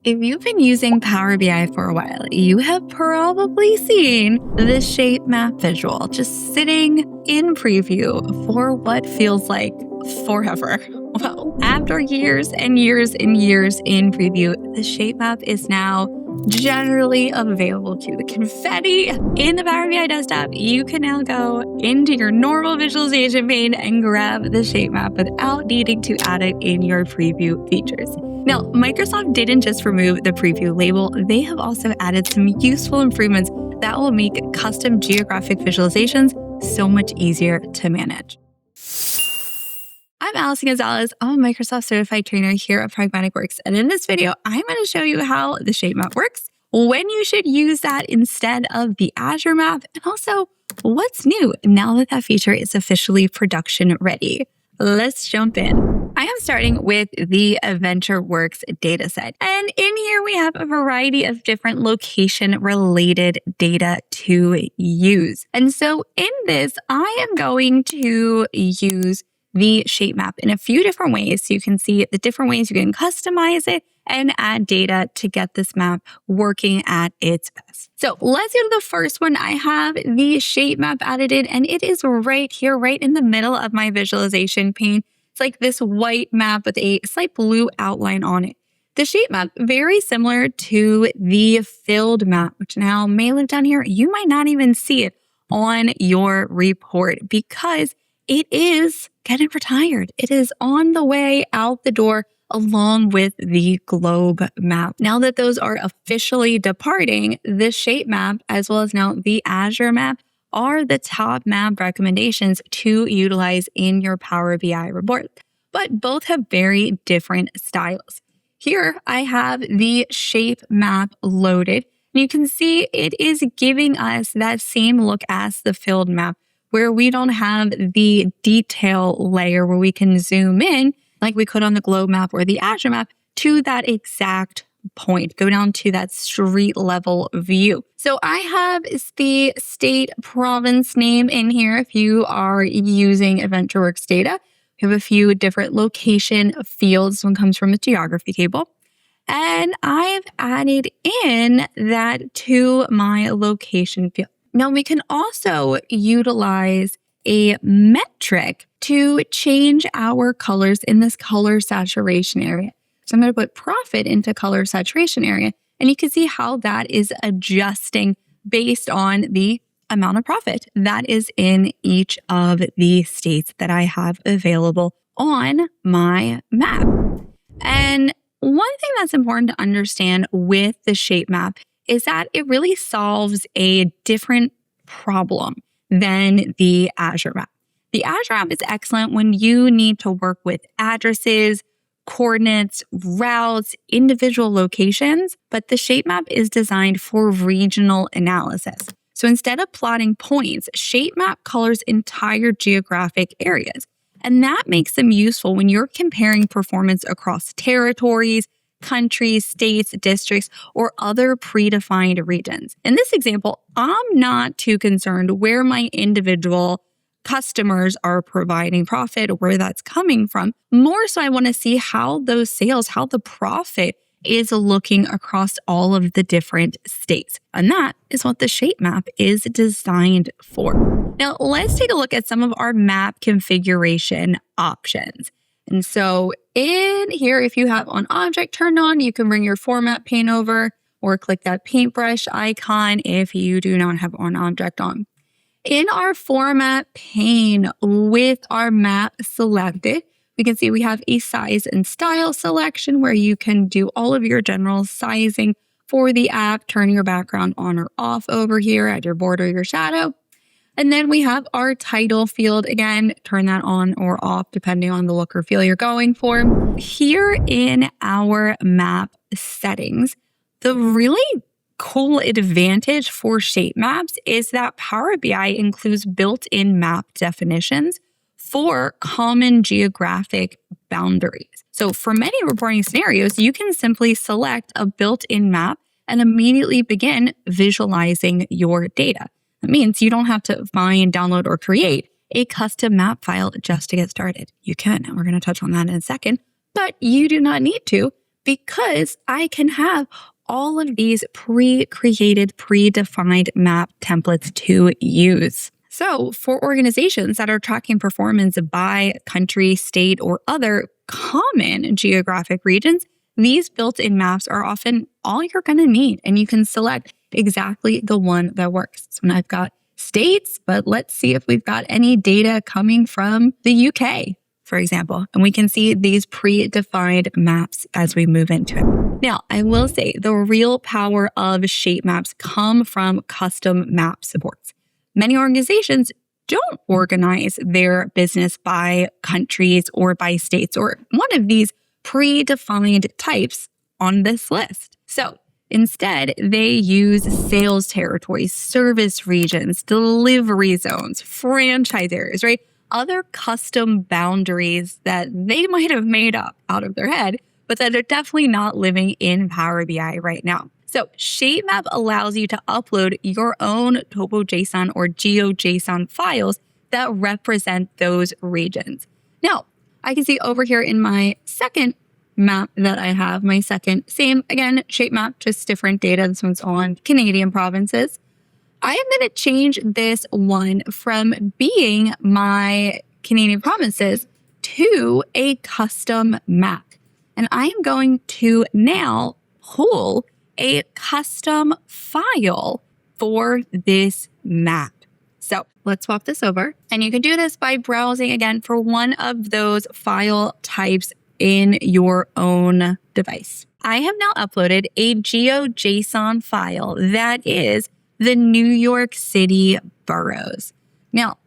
If you've been using Power BI for a while, you have probably seen the shape map visual just sitting in preview for what feels like forever. Well, after years and years and years in preview, the shape map is now generally available to the confetti in the Power BI desktop. You can now go into your normal visualization pane and grab the shape map without needing to add it in your preview features. Now, Microsoft didn't just remove the preview label, they have also added some useful improvements that will make custom geographic visualizations so much easier to manage. I'm Allison Gonzalez. I'm a Microsoft certified trainer here at Pragmatic, and in this video, I'm going to show you how the shape map works, when you should use that instead of the Azure Map, and also what's new now that that feature is officially production ready. Let's jump in. I am starting with the AdventureWorks dataset. And in here, we have a variety of different location-related data to use. And so in this, I am going to use the shape map in a few different ways. So you can see the different ways you can customize it and add data to get this map working at its best. So let's go to the first one. I have the shape map added in, and it is right here, right in the middle of my visualization pane. It's like this white map with a slight blue outline on it. The shape map, very similar to the filled map, which now may live down here. You might not even see it on your report because it is getting retired. It is on the way out the door along with the globe map. Now that those are officially departing, the shape map, as well as now the Azure map, are the top map recommendations to utilize in your Power BI report. But both have very different styles. Here I have the shape map loaded. And you can see it is giving us that same look as the filled map, where we don't have the detail layer where we can zoom in like we could on the globe map or the Azure map to that exact point, go down to that street level view. So I have the state province name in here. If you are using AdventureWorks data, we have a few different location fields. One comes from the geography table. And I've added in that to my location field. Now we can also utilize a metric to change our colors in this color saturation area. So I'm going to put profit into color saturation area, and you can see how that is adjusting based on the amount of profit that is in each of the states that I have available on my map. And one thing that's important to understand with the shape map is that it really solves a different problem than the Azure map. The Azure map is excellent when you need to work with addresses, coordinates, routes, individual locations, but the shape map is designed for regional analysis. So instead of plotting points, shape map colors entire geographic areas. And that makes them useful when you're comparing performance across territories, countries, states, districts, or other predefined regions. In this example, I'm not too concerned where my individual customers are providing profit or where that's coming from. More so, I want to see how those sales, how the profit is looking across all of the different states. And that is what the shape map is designed for. Now, let's take a look at some of our map configuration options. And so in here, if you have on object turned on, you can bring your format pane over or click that paintbrush icon if you do not have on object on. In our format pane with our map selected, we can see we have a size and style selection where you can do all of your general sizing for the app, turn your background on or off over here, add your border, your shadow. And then we have our title field. Again, turn that on or off depending on the look or feel you're going for. Here in our map settings, the really cool advantage for shape maps is that Power BI includes built-in map definitions for common geographic boundaries. So for many reporting scenarios, you can simply select a built-in map and immediately begin visualizing your data. That means you don't have to find, download, or create a custom map file just to get started. You can, and we're going to touch on that in a second, but you do not need to because I can have all of these pre-created, predefined map templates to use. So for organizations that are tracking performance by country, state, or other common geographic regions, these built-in maps are often all you're going to need, and you can select exactly the one that works. So now I've got states, but let's see if we've got any data coming from the UK, for example, and we can see these predefined maps as we move into it. Now, I will say the real power of shape maps come from custom map supports. Many organizations don't organize their business by countries or by states or one of these predefined types on this list. So instead, they use sales territories, service regions, delivery zones, franchise areas, right? Other custom boundaries that they might have made up out of their head, but that are definitely not living in Power BI right now. So Shape Map allows you to upload your own TopoJSON or GeoJSON files that represent those regions. Now, I can see over here in my second map that I have, my second, same, again, shape map, just different data. This one's on Canadian provinces. I am going to change this one from being my Canadian provinces to a custom map. And I am going to now pull a custom file for this map. So let's swap this over. And you can do this by browsing again for one of those file types in your own device. I have now uploaded a GeoJSON file that is the New York City boroughs. Now,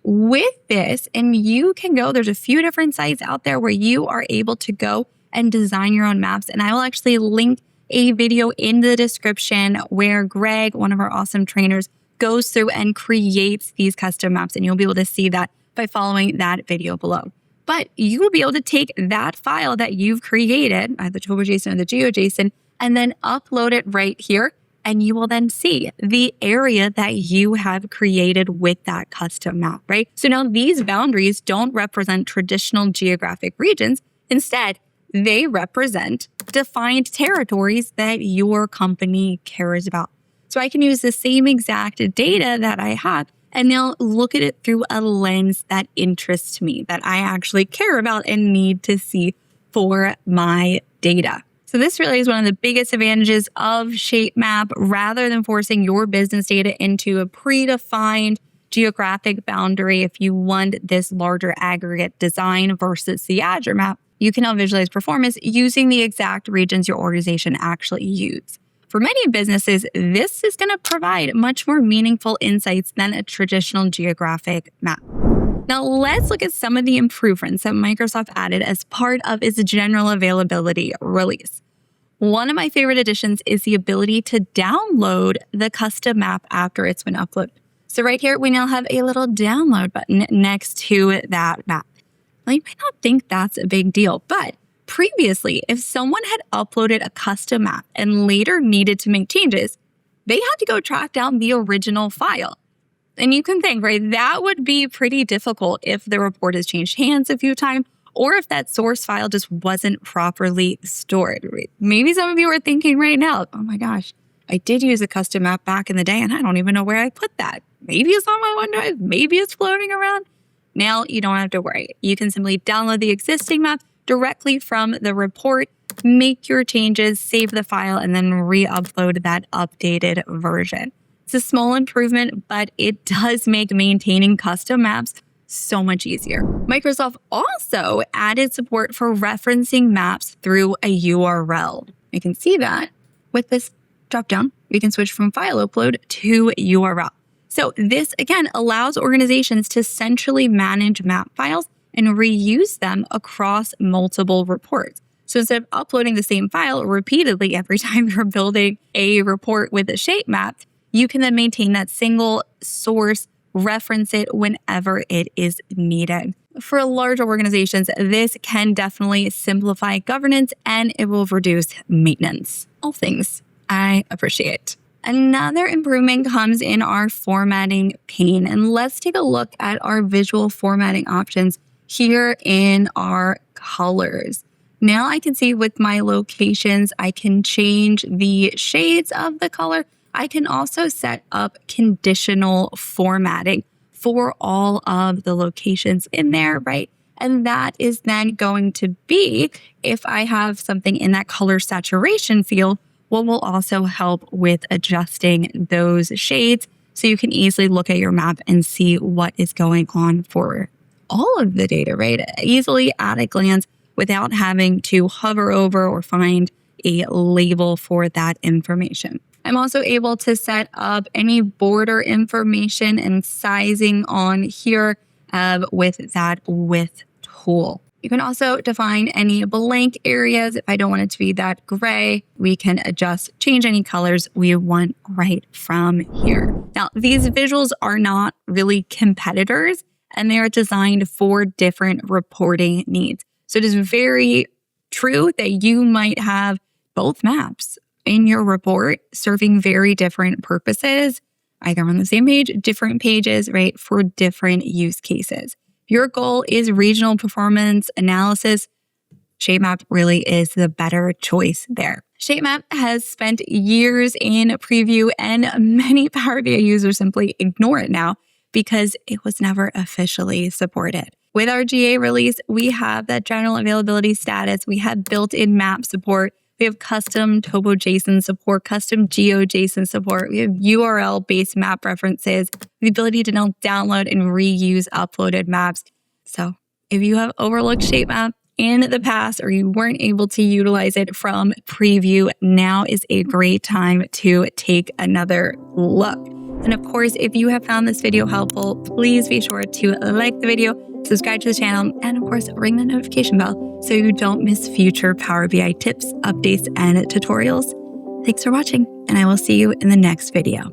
with this, and you can go, there's a few different sites out there where you are able to go and design your own maps. And I will actually link a video in the description where Greg, one of our awesome trainers, goes through and creates these custom maps. And you'll be able to see that by following that video below. But you will be able to take that file that you've created, either TopoJSON or the GeoJSON, and then upload it right here. And you will then see the area that you have created with that custom map, right? So now these boundaries don't represent traditional geographic regions. Instead, they represent defined territories that your company cares about. So I can use the same exact data that I have and now look at it through a lens that interests me, that I actually care about and need to see for my data. So this really is one of the biggest advantages of Shape Map. Rather than forcing your business data into a predefined geographic boundary, if you want this larger aggregate design versus the Azure Map, you can now visualize performance using the exact regions your organization actually use. For many businesses, this is going to provide much more meaningful insights than a traditional geographic map. Now, let's look at some of the improvements that Microsoft added as part of its general availability release. One of my favorite additions is the ability to download the custom map after it's been uploaded. So right here, we now have a little download button next to that map. Now, you might not think that's a big deal, but previously, if someone had uploaded a custom map and later needed to make changes, they had to go track down the original file. And you can think, right, that would be pretty difficult if the report has changed hands a few times or if that source file just wasn't properly stored. Right? Maybe some of you are thinking right now, oh my gosh, I did use a custom map back in the day and I don't even know where I put that. Maybe it's on my OneDrive, maybe it's floating around. Now you don't have to worry. You can simply download the existing map directly from the report, make your changes, save the file, and then re-upload that updated version. It's a small improvement, but it does make maintaining custom maps so much easier. Microsoft also added support for referencing maps through a URL. You can see that with this dropdown, we can switch from file upload to URL. So this, again, allows organizations to centrally manage map files and reuse them across multiple reports. So instead of uploading the same file repeatedly every time you're building a report with a shape map, you can then maintain that single source, reference it whenever it is needed. For large organizations, this can definitely simplify governance and it will reduce maintenance. All things I appreciate. Another improvement comes in our formatting pane. And let's take a look at our visual formatting options here in our colors. Now I can see with my locations, I can change the shades of the color. I can also set up conditional formatting for all of the locations in there, right? And that is then going to be, if I have something in that color saturation field, what will also help with adjusting those shades so you can easily look at your map and see what is going on for all of the data, right? Easily at a glance without having to hover over or find a label for that information. I'm also able to set up any border information and sizing on here with that width tool. You can also define any blank areas. If I don't want it to be that gray, we can change any colors we want right from here. Now, these visuals are not really competitors, and they are designed for different reporting needs. So it is very true that you might have both maps in your report serving very different purposes, either on the same page, different pages, right, for different use cases. Your goal is regional performance analysis. ShapeMap really is the better choice there. ShapeMap has spent years in preview, and many Power BI users simply ignore it now because it was never officially supported. With our GA release, we have that general availability status. We have built-in map support. We have custom TopoJSON support, custom GeoJSON support. We have URL-based map references, the ability to now download and reuse uploaded maps. So if you have overlooked ShapeMap in the past or you weren't able to utilize it from preview, now is a great time to take another look. And of course, if you have found this video helpful, please be sure to like the video, subscribe to the channel, and of course, ring the notification bell so you don't miss future Power BI tips, updates, and tutorials. Thanks for watching, and I will see you in the next video.